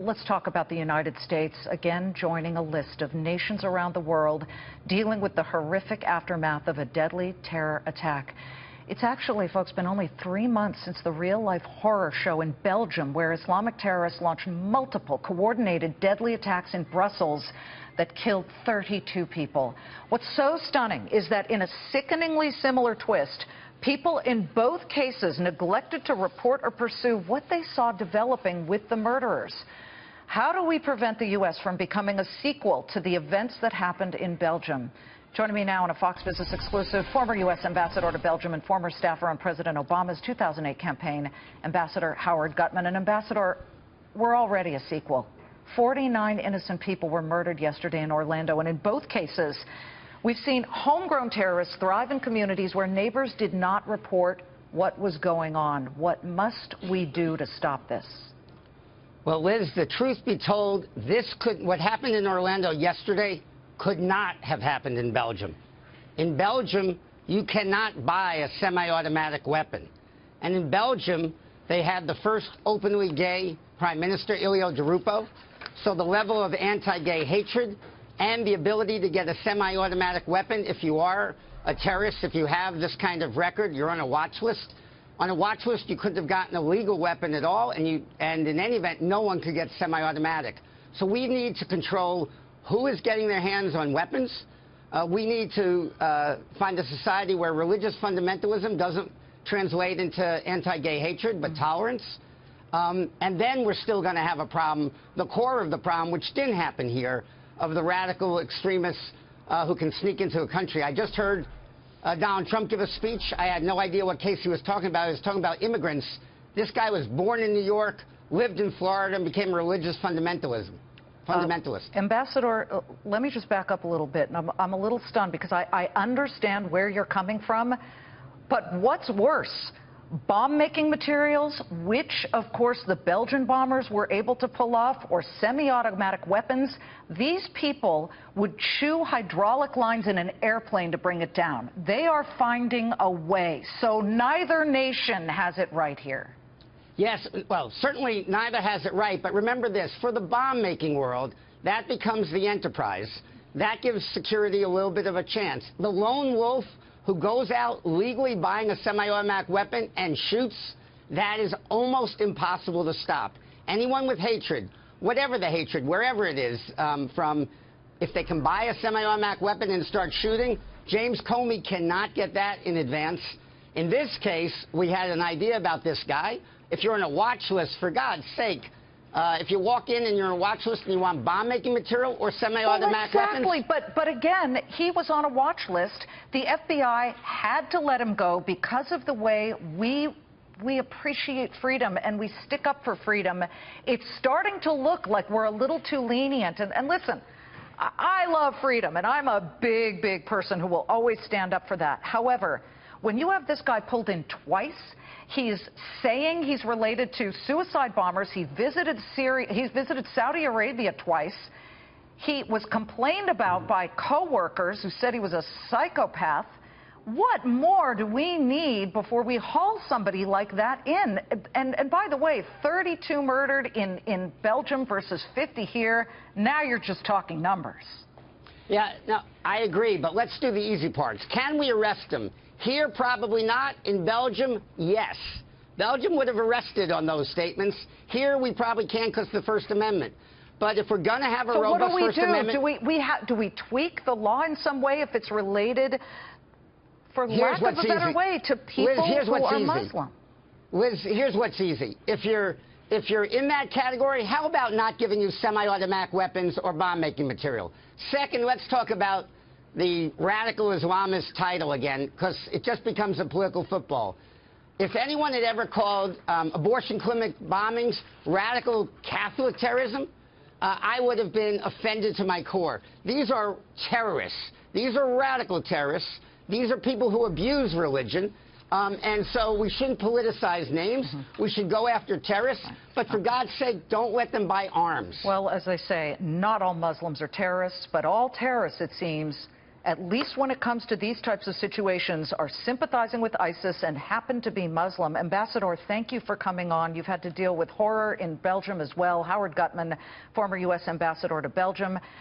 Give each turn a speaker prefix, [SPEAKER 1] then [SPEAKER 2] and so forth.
[SPEAKER 1] let's talk about the United States, again joining a list of nations around the world dealing with the horrific aftermath of a deadly terror attack. It's actually, folks, been only 3 months since the real-life horror show in Belgium, where Islamic terrorists launched multiple coordinated deadly attacks in Brussels that killed 32 people. What's so stunning is that in a sickeningly similar twist, people in both cases neglected to report or pursue what they saw developing with the murderers. How do we prevent the U.S. from becoming a sequel to the events that happened in Belgium? Joining me now on a Fox Business exclusive, former U.S. Ambassador to Belgium and former staffer on President Obama's 2008 campaign, Ambassador Howard Gutman. And Ambassador, we're already a sequel. 49 innocent people were murdered yesterday in Orlando, and in both cases, we've seen homegrown terrorists thrive in communities where neighbors did not report what was going on. What must we do to stop this?
[SPEAKER 2] Well, Liz, the truth be told, what happened in Orlando yesterday could not have happened in Belgium. In Belgium, you cannot buy a semi-automatic weapon. And in Belgium, they had the first openly gay Prime Minister, Ilio Di Rupo. So the level of anti-gay hatred and the ability to get a semi-automatic weapon, if you are a terrorist, if you have this kind of record, you're on a watch list. On a watch list, you couldn't have gotten a legal weapon at all, and in any event, no one could get semi-automatic. So we need to control who is getting their hands on weapons. We need to find a society where religious fundamentalism doesn't translate into anti-gay hatred, but tolerance. And then we're still going to have a problem, the core of the problem, which didn't happen here, of the radical extremists who can sneak into a country. I just heard Donald Trump give a speech. I had no idea what case he was talking about. He was talking about immigrants. This guy was born in New York, lived in Florida, and became a religious fundamentalist.
[SPEAKER 1] Ambassador, let me just back up a little bit. And I'm a little stunned because I understand where you're coming from. But what's worse? Bomb-making materials, which, of course, the Belgian bombers were able to pull off, or semi-automatic weapons. These people would chew hydraulic lines in an airplane to bring it down. They are finding a way. So neither nation has it right here.
[SPEAKER 2] Yes, well, certainly neither has it right. But remember this, for the bomb-making world, that becomes the enterprise. That gives security a little bit of a chance. The lone wolf who goes out legally buying a semi-automatic weapon and shoots, that is almost impossible to stop. Anyone with hatred, whatever the hatred, wherever it is, from if they can buy a semi-automatic weapon and start shooting, James Comey cannot get that in advance. In this case, we had an idea about this guy. If you're on a watch list, for God's sake, if you walk in and you're on a watch list and you want bomb-making material or semi-automatic weapons...
[SPEAKER 1] Exactly, but again, he was on a watch list. The FBI had to let him go because of the way we appreciate freedom and we stick up for freedom. It's starting to look like we're a little too lenient. And listen, I love freedom, and I'm a big, big person who will always stand up for that. However, when you have this guy pulled in twice, he's saying he's related to suicide bombers. He's visited Saudi Arabia twice. He was complained about by co-workers who said he was a psychopath. What more do we need before we haul somebody like that in? And by the way, 32 murdered in Belgium versus 50 here. Now you're just talking numbers.
[SPEAKER 2] Yeah, no, I agree, but let's do the easy parts. Can we arrest him? Here, probably not. In Belgium, yes. Belgium would have arrested on those statements. Here, we probably can't because of the First Amendment. But if we're going to have a robust First Amendment...
[SPEAKER 1] Do we tweak the law in some way if it's related, for lack of a better way, to people who are Muslim?
[SPEAKER 2] Liz, here's what's easy. If you're in that category, how about not giving you semi-automatic weapons or bomb-making material? Second, let's talk about the radical Islamist title again, because it just becomes a political football. If anyone had ever called abortion clinic bombings radical Catholic terrorism, I would have been offended to my core. These are terrorists. These are radical terrorists. These are people who abuse religion. And so we shouldn't politicize names. We should go after terrorists. But for God's sake, don't let them buy arms.
[SPEAKER 1] Well, as I say, not all Muslims are terrorists, but all terrorists, it seems, at least when it comes to these types of situations, are sympathizing with ISIS and happen to be Muslim. Ambassador, thank you for coming on. You've had to deal with horror in Belgium as well. Howard Gutman, former U.S. ambassador to Belgium.